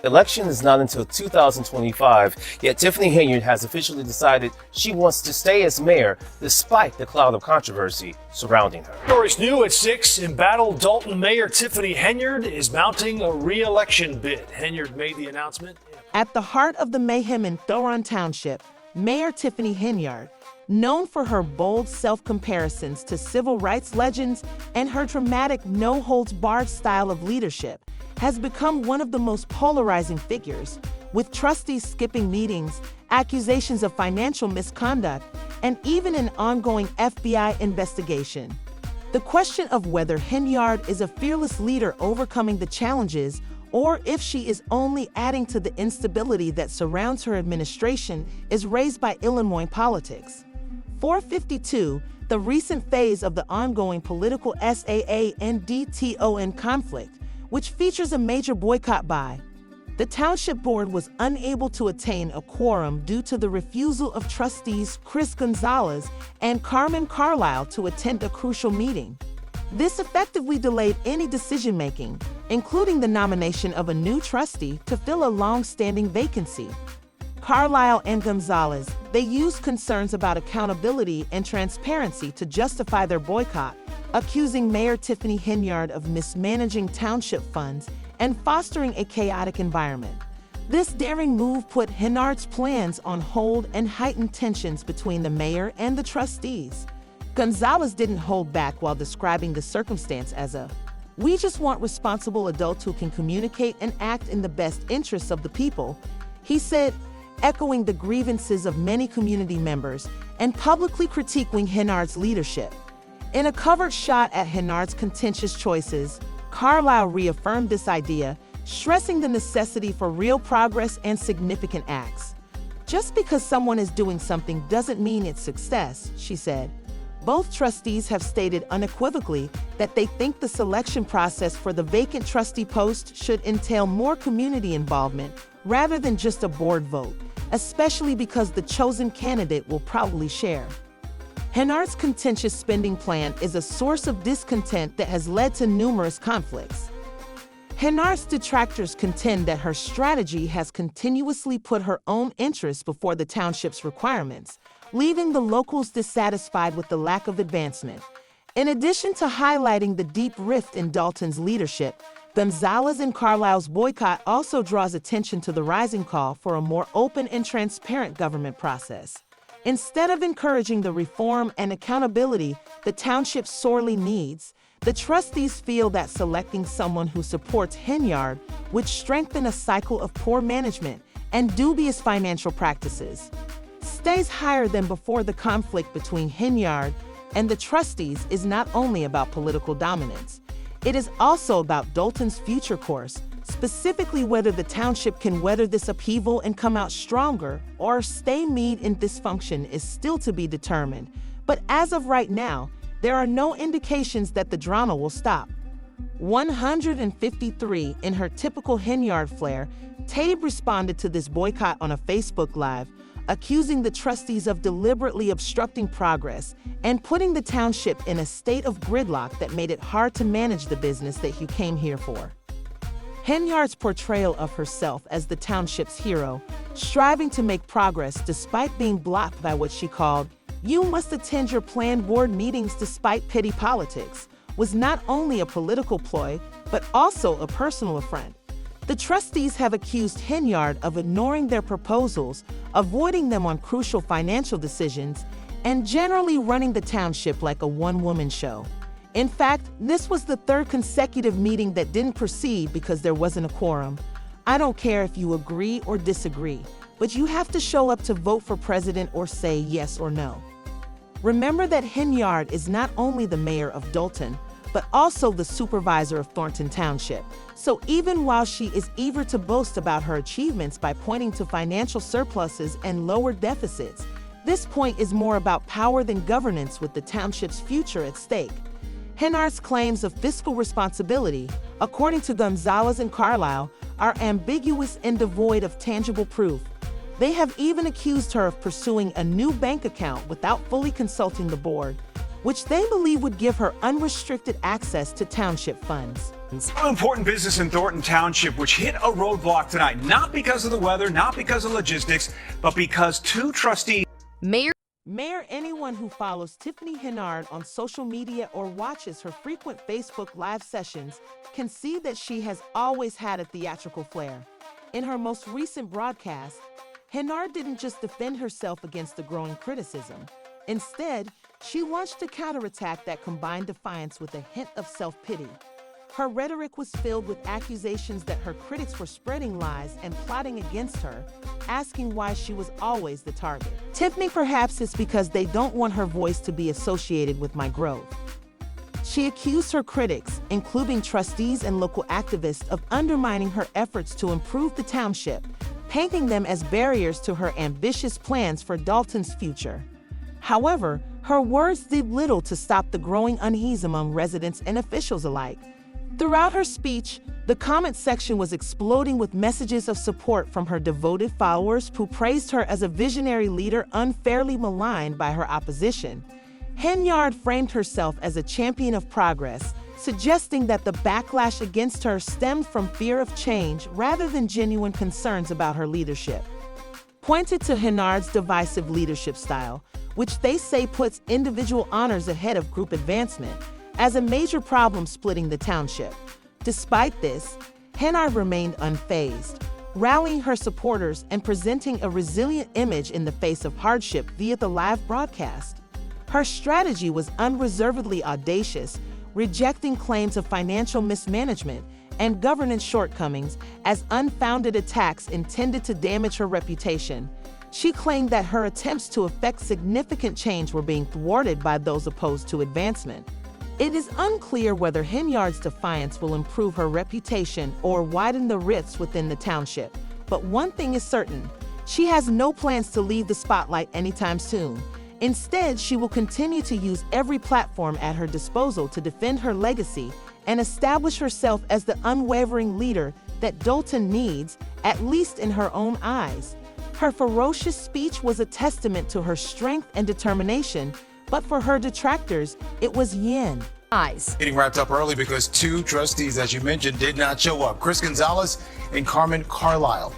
Election is not until 2025, yet Tiffany Henyard has officially decided she wants to stay as mayor despite the cloud of controversy surrounding her. Stories new at 6. Embattled Dolton Mayor Tiffany Henyard is mounting a re-election bid. Henyard made the announcement. At the heart of the mayhem in Thoron Township, Mayor Tiffany Henyard, known for her bold self-comparisons to civil rights legends and her dramatic no-holds-barred style of leadership, has become one of the most polarizing figures, with trustees skipping meetings, accusations of financial misconduct, and even an ongoing FBI investigation. The question of whether Henyard is a fearless leader overcoming the challenges, or if she is only adding to the instability that surrounds her administration, is raised by Illinois politics. 452, the recent phase of the ongoing political SAA and DTON conflict, which features a major boycott by. The Township Board was unable to attain a quorum due to the refusal of trustees Chris Gonzalez and Carmen Carlisle to attend a crucial meeting. This effectively delayed any decision-making, including the nomination of a new trustee to fill a long-standing vacancy. Carlisle and Gonzalez, they used concerns about accountability and transparency to justify their boycott, accusing Mayor Tiffany Henyard of mismanaging township funds and fostering a chaotic environment. This daring move put Henyard's plans on hold and heightened tensions between the mayor and the trustees. Gonzalez didn't hold back while describing the circumstance as "We just want responsible adults who can communicate and act in the best interests of the people," he said, echoing the grievances of many community members and publicly critiquing Henyard's leadership. In a covered shot at Henyard's contentious choices, Carlisle reaffirmed this idea, stressing the necessity for real progress and significant acts. "Just because someone is doing something doesn't mean it's success," she said. Both trustees have stated unequivocally that they think the selection process for the vacant trustee post should entail more community involvement rather than just a board vote, especially because the chosen candidate will probably share. Henyard's contentious spending plan is a source of discontent that has led to numerous conflicts. Henyard's detractors contend that her strategy has continuously put her own interests before the township's requirements, leaving the locals dissatisfied with the lack of advancement. In addition to highlighting the deep rift in Dolton's leadership, Gonzalez and Carlisle's boycott also draws attention to the rising call for a more open and transparent government process. Instead of encouraging the reform and accountability the township sorely needs, the trustees feel that selecting someone who supports Henyard would strengthen a cycle of poor management and dubious financial practices. Stays higher than before. The conflict between Henyard and the trustees is not only about political dominance. It is also about Dolton's future course, specifically whether the township can weather this upheaval and come out stronger or stay mead in dysfunction is still to be determined. But as of right now, there are no indications that the drama will stop. 153, in her typical Henyard flair, Tabe responded to this boycott on a Facebook Live, accusing the trustees of deliberately obstructing progress and putting the township in a state of gridlock that made it hard to manage the business that you came here for. Henyard's portrayal of herself as the township's hero, striving to make progress despite being blocked by what she called, "You must attend your planned board meetings despite petty politics," was not only a political ploy, but also a personal affront. The trustees have accused Henyard of ignoring their proposals, avoiding them on crucial financial decisions, and generally running the township like a one-woman show. In fact, this was the third consecutive meeting that didn't proceed because there wasn't a quorum. I don't care if you agree or disagree, but you have to show up to vote for president or say yes or no. Remember that Henyard is not only the mayor of Dolton, but also the supervisor of Thornton Township. So even while she is eager to boast about her achievements by pointing to financial surpluses and lower deficits, this point is more about power than governance, with the township's future at stake. Henyard's claims of fiscal responsibility, according to Gonzalez and Carlisle, are ambiguous and devoid of tangible proof. They have even accused her of pursuing a new bank account without fully consulting the board, which they believe would give her unrestricted access to township funds. Important business in Thornton Township, which hit a roadblock tonight, not because of the weather, not because of logistics, but because two trustees. Mayor, anyone who follows Tiffany Henyard on social media or watches her frequent Facebook Live sessions can see that she has always had a theatrical flair. In her most recent broadcast, Henyard didn't just defend herself against the growing criticism. Instead, she launched a counterattack that combined defiance with a hint of self-pity. Her rhetoric was filled with accusations that her critics were spreading lies and plotting against her, asking why she was always the target. Tiffany, perhaps it's because they don't want her voice to be associated with my growth. She accused her critics, including trustees and local activists, of undermining her efforts to improve the township, painting them as barriers to her ambitious plans for Dolton's future. However, her words did little to stop the growing unease among residents and officials alike. Throughout her speech, the comment section was exploding with messages of support from her devoted followers who praised her as a visionary leader unfairly maligned by her opposition. Henyard framed herself as a champion of progress, suggesting that the backlash against her stemmed from fear of change rather than genuine concerns about her leadership. Pointed to Henyard's divisive leadership style, which they say puts individual honors ahead of group advancement, as a major problem splitting the township. Despite this, Henyard remained unfazed, rallying her supporters and presenting a resilient image in the face of hardship via the live broadcast. Her strategy was unreservedly audacious, rejecting claims of financial mismanagement and governance shortcomings as unfounded attacks intended to damage her reputation. She claimed that her attempts to effect significant change were being thwarted by those opposed to advancement. It is unclear whether Henyard's defiance will improve her reputation or widen the rifts within the township. But one thing is certain, she has no plans to leave the spotlight anytime soon. Instead, she will continue to use every platform at her disposal to defend her legacy and establish herself as the unwavering leader that Dolton needs, at least in her own eyes. Her ferocious speech was a testament to her strength and determination, but for her detractors, it was yin. Getting wrapped up early because two trustees, as you mentioned, did not show up. Chris Gonzalez and Carmen Carlisle.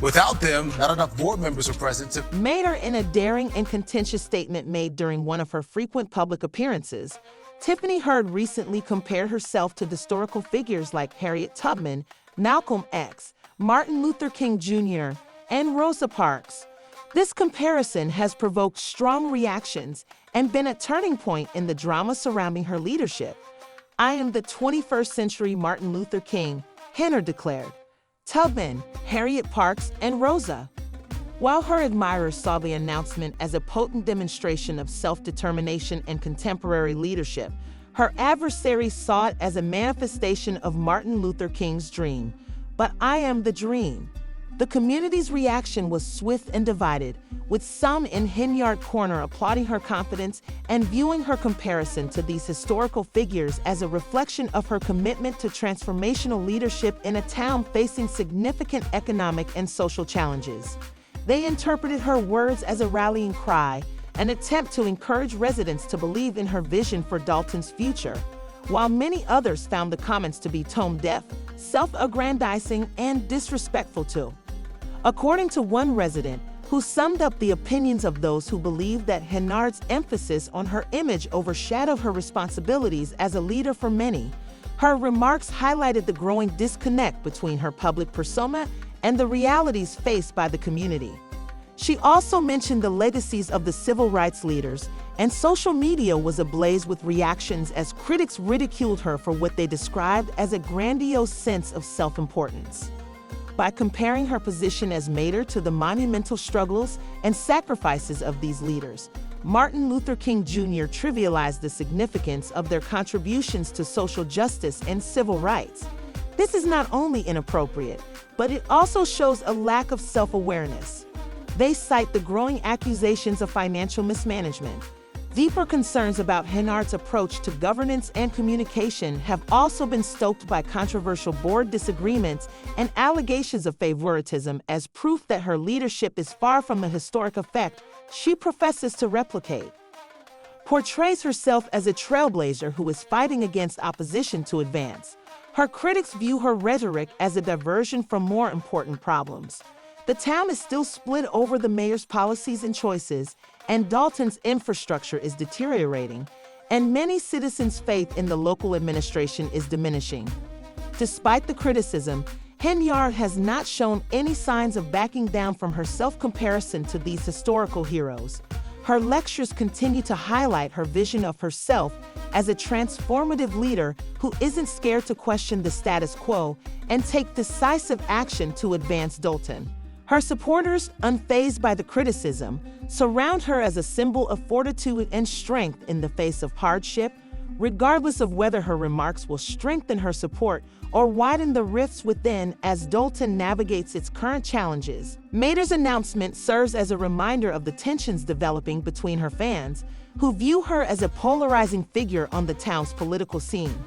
Without them, not enough board members were present to Made her in a daring and contentious statement made during one of her frequent public appearances. Tiffany Heard recently compared herself to historical figures like Harriet Tubman, Malcolm X, Martin Luther King Jr., and Rosa Parks. This comparison has provoked strong reactions and been a turning point in the drama surrounding her leadership. "I am the 21st century Martin Luther King," Henyard declared. Tubman, Harriet Parks, and Rosa. While her admirers saw the announcement as a potent demonstration of self-determination and contemporary leadership, her adversaries saw it as a manifestation of Martin Luther King's dream. But I am the dream. The community's reaction was swift and divided, with some in Henyard corner applauding her confidence and viewing her comparison to these historical figures as a reflection of her commitment to transformational leadership in a town facing significant economic and social challenges. They interpreted her words as a rallying cry, an attempt to encourage residents to believe in her vision for Dolton's future, while many others found the comments to be tone-deaf, self-aggrandizing, and disrespectful too. According to one resident, who summed up the opinions of those who believe that Henyard's emphasis on her image overshadowed her responsibilities as a leader for many, her remarks highlighted the growing disconnect between her public persona and the realities faced by the community. She also mentioned the legacies of the civil rights leaders, and social media was ablaze with reactions as critics ridiculed her for what they described as a grandiose sense of self-importance. By comparing her position as mayor to the monumental struggles and sacrifices of these leaders, Martin Luther King Jr. trivialized the significance of their contributions to social justice and civil rights. This is not only inappropriate, but it also shows a lack of self-awareness. They cite the growing accusations of financial mismanagement. Deeper concerns about Henyard's approach to governance and communication have also been stoked by controversial board disagreements and allegations of favoritism as proof that her leadership is far from the historic effect she professes to replicate. Portrays herself as a trailblazer who is fighting against opposition to advance. Her critics view her rhetoric as a diversion from more important problems. The town is still split over the mayor's policies and choices, and Dolton's infrastructure is deteriorating, and many citizens' faith in the local administration is diminishing. Despite the criticism, Henyard has not shown any signs of backing down from her self-comparison to these historical heroes. Her lectures continue to highlight her vision of herself as a transformative leader who isn't scared to question the status quo and take decisive action to advance Dolton. Her supporters, unfazed by the criticism, surround her as a symbol of fortitude and strength in the face of hardship, regardless of whether her remarks will strengthen her support or widen the rifts within as Dolton navigates its current challenges. Mater's announcement serves as a reminder of the tensions developing between her fans, who view her as a polarizing figure on the town's political scene.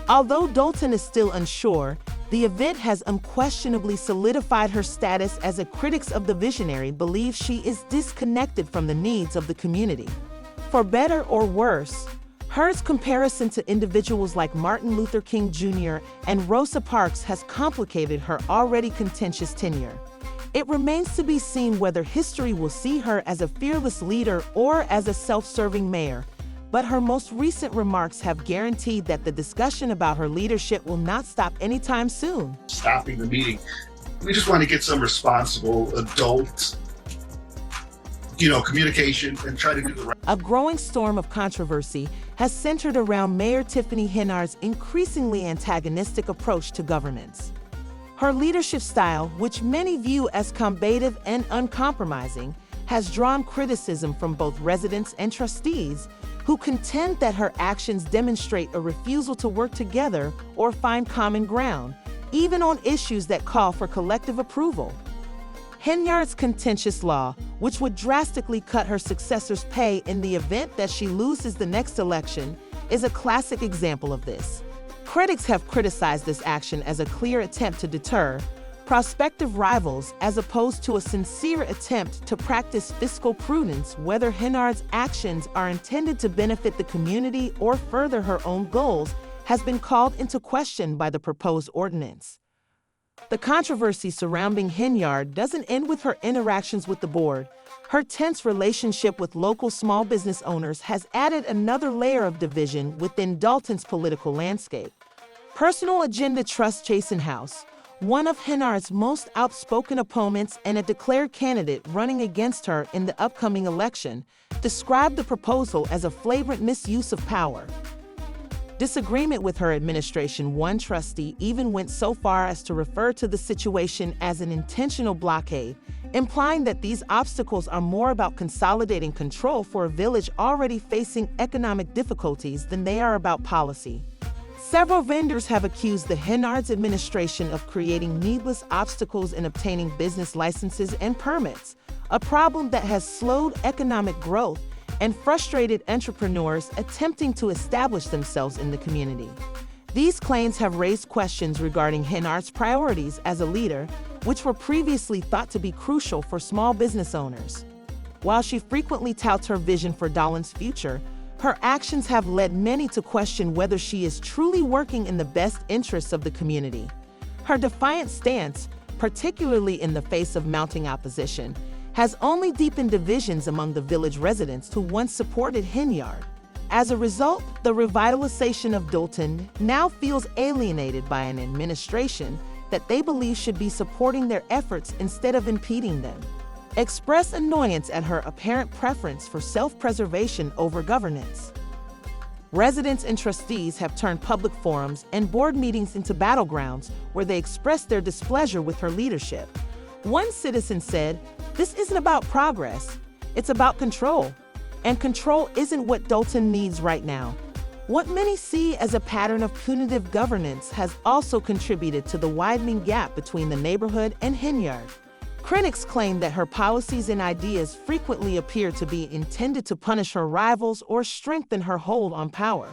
Although Dolton is still unsure, the event has unquestionably solidified her status as a critics of the visionary believe she is disconnected from the needs of the community. For better or worse, her comparison to individuals like Martin Luther King Jr. and Rosa Parks has complicated her already contentious tenure. It remains to be seen whether history will see her as a fearless leader or as a self-serving mayor, but her most recent remarks have guaranteed that the discussion about her leadership will not stop anytime soon. Stopping the meeting. We just want to get some responsible adult, communication and try to do the right. A growing storm of controversy has centered around Mayor Tiffany Henyard's increasingly antagonistic approach to governance. Her leadership style, which many view as combative and uncompromising, has drawn criticism from both residents and trustees, who contend that her actions demonstrate a refusal to work together or find common ground, even on issues that call for collective approval. Henyard's contentious law, which would drastically cut her successor's pay in the event that she loses the next election, is a classic example of this. Critics have criticized this action as a clear attempt to deter prospective rivals as opposed to a sincere attempt to practice fiscal prudence, whether Henyard's actions are intended to benefit the community or further her own goals has been called into question by the proposed ordinance. The controversy surrounding Henyard doesn't end with her interactions with the board. Her tense relationship with local small business owners has added another layer of division within Dolton's political landscape. Personal Agenda Trust Jason House, one of Henyard's most outspoken opponents and a declared candidate running against her in the upcoming election, described the proposal as a flagrant misuse of power. Disagreement with her administration, one trustee even went so far as to refer to the situation as an intentional blockade, implying that these obstacles are more about consolidating control for a village already facing economic difficulties than they are about policy. Several vendors have accused the Henyard's administration of creating needless obstacles in obtaining business licenses and permits, a problem that has slowed economic growth and frustrated entrepreneurs attempting to establish themselves in the community. These claims have raised questions regarding Henyard's priorities as a leader, which were previously thought to be crucial for small business owners. While she frequently touts her vision for Dolton's future, her actions have led many to question whether she is truly working in the best interests of the community. Her defiant stance, particularly in the face of mounting opposition, has only deepened divisions among the village residents who once supported Henyard. As a result, the revitalization of Dolton now feels alienated by an administration that they believe should be supporting their efforts instead of impeding them. Express annoyance at her apparent preference for self-preservation over governance. Residents and trustees have turned public forums and board meetings into battlegrounds where they express their displeasure with her leadership. One citizen said, "This isn't about progress, it's about control. And control isn't what Dolton needs right now." What many see as a pattern of punitive governance has also contributed to the widening gap between the neighborhood and Henyard. Critics claim that her policies and ideas frequently appear to be intended to punish her rivals or strengthen her hold on power.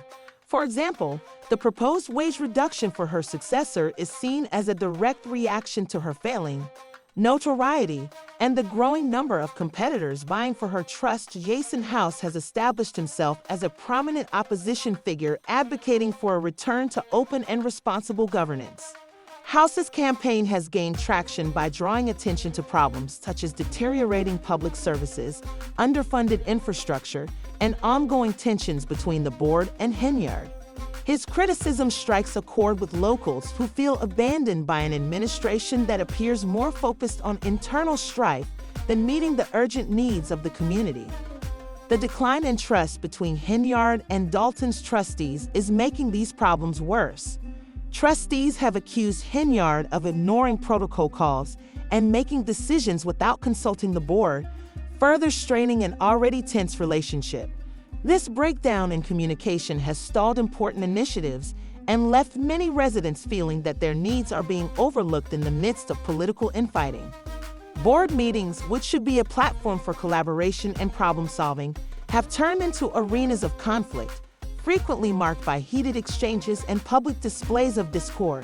For example, the proposed wage reduction for her successor is seen as a direct reaction to her failing notoriety and the growing number of competitors vying for her trust, Jason House has established himself as a prominent opposition figure advocating for a return to open and responsible governance. House's campaign has gained traction by drawing attention to problems such as deteriorating public services, underfunded infrastructure, and ongoing tensions between the board and Henyard. His criticism strikes a chord with locals who feel abandoned by an administration that appears more focused on internal strife than meeting the urgent needs of the community. The decline in trust between Henyard and Dolton's trustees is making these problems worse. Trustees have accused Henyard of ignoring protocol calls and making decisions without consulting the board, further straining an already tense relationship. This breakdown in communication has stalled important initiatives and left many residents feeling that their needs are being overlooked in the midst of political infighting. Board meetings, which should be a platform for collaboration and problem-solving, have turned into arenas of conflict, frequently marked by heated exchanges and public displays of discord.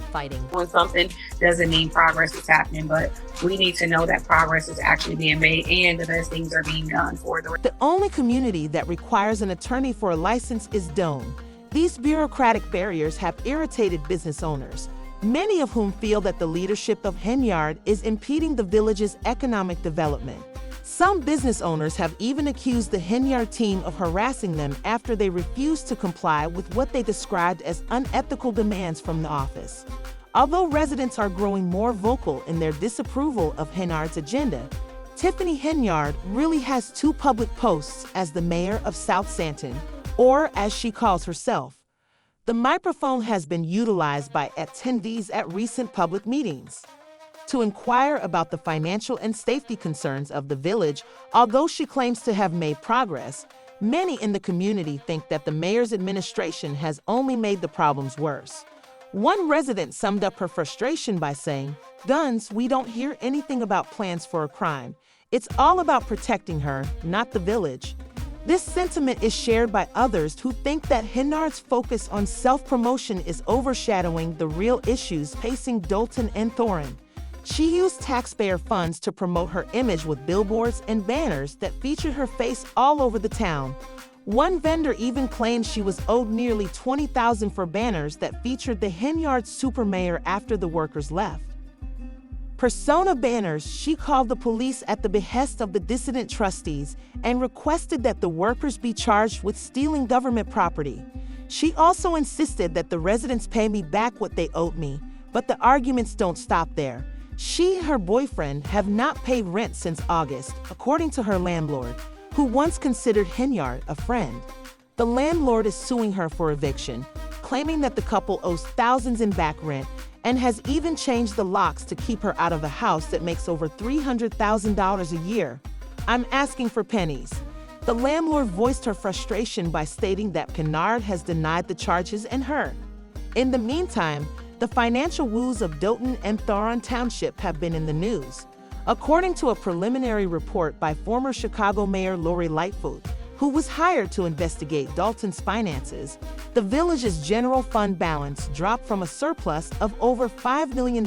When something doesn't mean progress is happening, but we need to know that progress is actually being made and the best things are being done for The only community that requires an attorney for a license is Dolton. These bureaucratic barriers have irritated business owners, many of whom feel that the leadership of Henyard is impeding the village's economic development. Some business owners have even accused the Henyard team of harassing them after they refused to comply with what they described as unethical demands from the office. Although residents are growing more vocal in their disapproval of Henyard's agenda, Tiffany Henyard really has two public posts as the mayor of South Santon, or as she calls herself. The microphone has been utilized by attendees at recent public meetings to inquire about the financial and safety concerns of the village. Although she claims to have made progress, many in the community think that the mayor's administration has only made the problems worse. One resident summed up her frustration by saying, "Guns, we don't hear anything about plans for a crime. It's all about protecting her, not the village." This sentiment is shared by others who think that Henyard's focus on self-promotion is overshadowing the real issues facing Dolton and Thorin. She used taxpayer funds to promote her image with billboards and banners that featured her face all over the town. One vendor even claimed she was owed nearly $20,000 for banners that featured the Henyard super mayor after the workers left. Persona banners, she called the police at the behest of the dissident trustees and requested that the workers be charged with stealing government property. She also insisted that the residents pay me back what they owed me, but the arguments don't stop there. She and her boyfriend have not paid rent since August, according to her landlord, who once considered Henyard a friend. The landlord is suing her for eviction, claiming that the couple owes thousands in back rent and has even changed the locks to keep her out of the house that makes over $300,000 a year. "I'm asking for pennies." The landlord voiced her frustration by stating that Henyard has denied the charges and her. In the meantime, the financial woes of Dolton and Thorin Township have been in the news. According to a preliminary report by former Chicago Mayor Lori Lightfoot, who was hired to investigate Dolton's finances, the village's general fund balance dropped from a surplus of over $5 million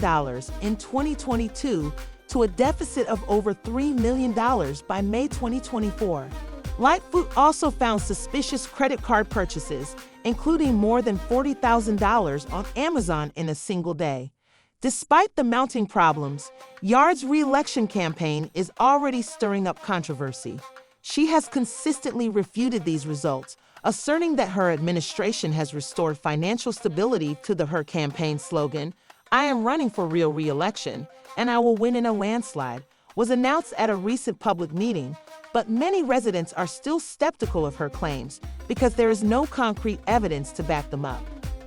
in 2022 to a deficit of over $3 million by May 2024. Lightfoot also found suspicious credit card purchases, including more than $40,000 on Amazon in a single day. Despite the mounting problems, Yard's reelection campaign is already stirring up controversy. She has consistently refuted these results, asserting that her administration has restored financial stability to her campaign slogan, "I am running for real re-election, and I will win in a landslide," was announced at a recent public meeting, but many residents are still skeptical of her claims because there is no concrete evidence to back them up.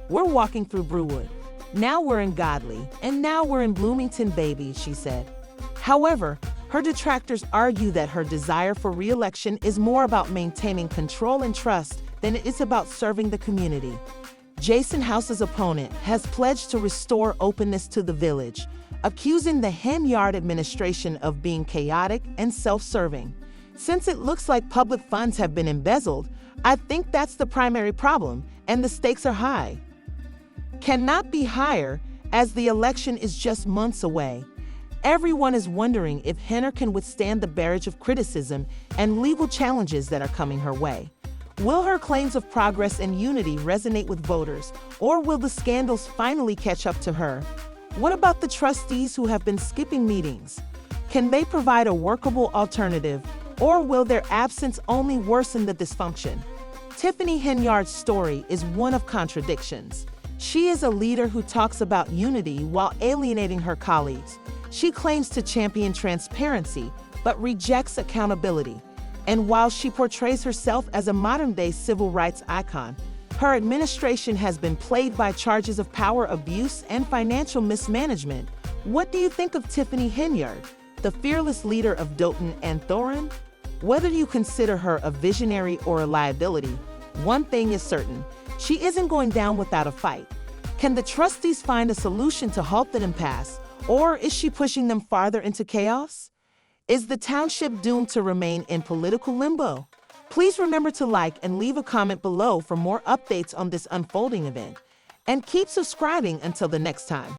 "We're walking through Brewwood. Now we're in Godley, and now we're in Bloomington, baby," she said. However, her detractors argue that her desire for re-election is more about maintaining control and trust than it is about serving the community. Jason House's opponent has pledged to restore openness to the village, accusing the Henyard administration of being chaotic and self-serving. "Since it looks like public funds have been embezzled, I think that's the primary problem, and the stakes are high. Cannot be higher, as the election is just months away. Everyone is wondering if Henyard can withstand the barrage of criticism and legal challenges that are coming her way. Will her claims of progress and unity resonate with voters, or will the scandals finally catch up to her? What about the trustees who have been skipping meetings? Can they provide a workable alternative, or will their absence only worsen the dysfunction? Tiffany Henyard's story is one of contradictions. She is a leader who talks about unity while alienating her colleagues. She claims to champion transparency, but rejects accountability. And while she portrays herself as a modern-day civil rights icon, her administration has been plagued by charges of power abuse and financial mismanagement. What do you think of Tiffany Henyard, the fearless leader of Dolton and Thoron? Whether you consider her a visionary or a liability, one thing is certain: she isn't going down without a fight. Can the trustees find a solution to halt the impasse, or is she pushing them farther into chaos? Is the township doomed to remain in political limbo? Please remember to like and leave a comment below for more updates on this unfolding event. And keep subscribing until the next time.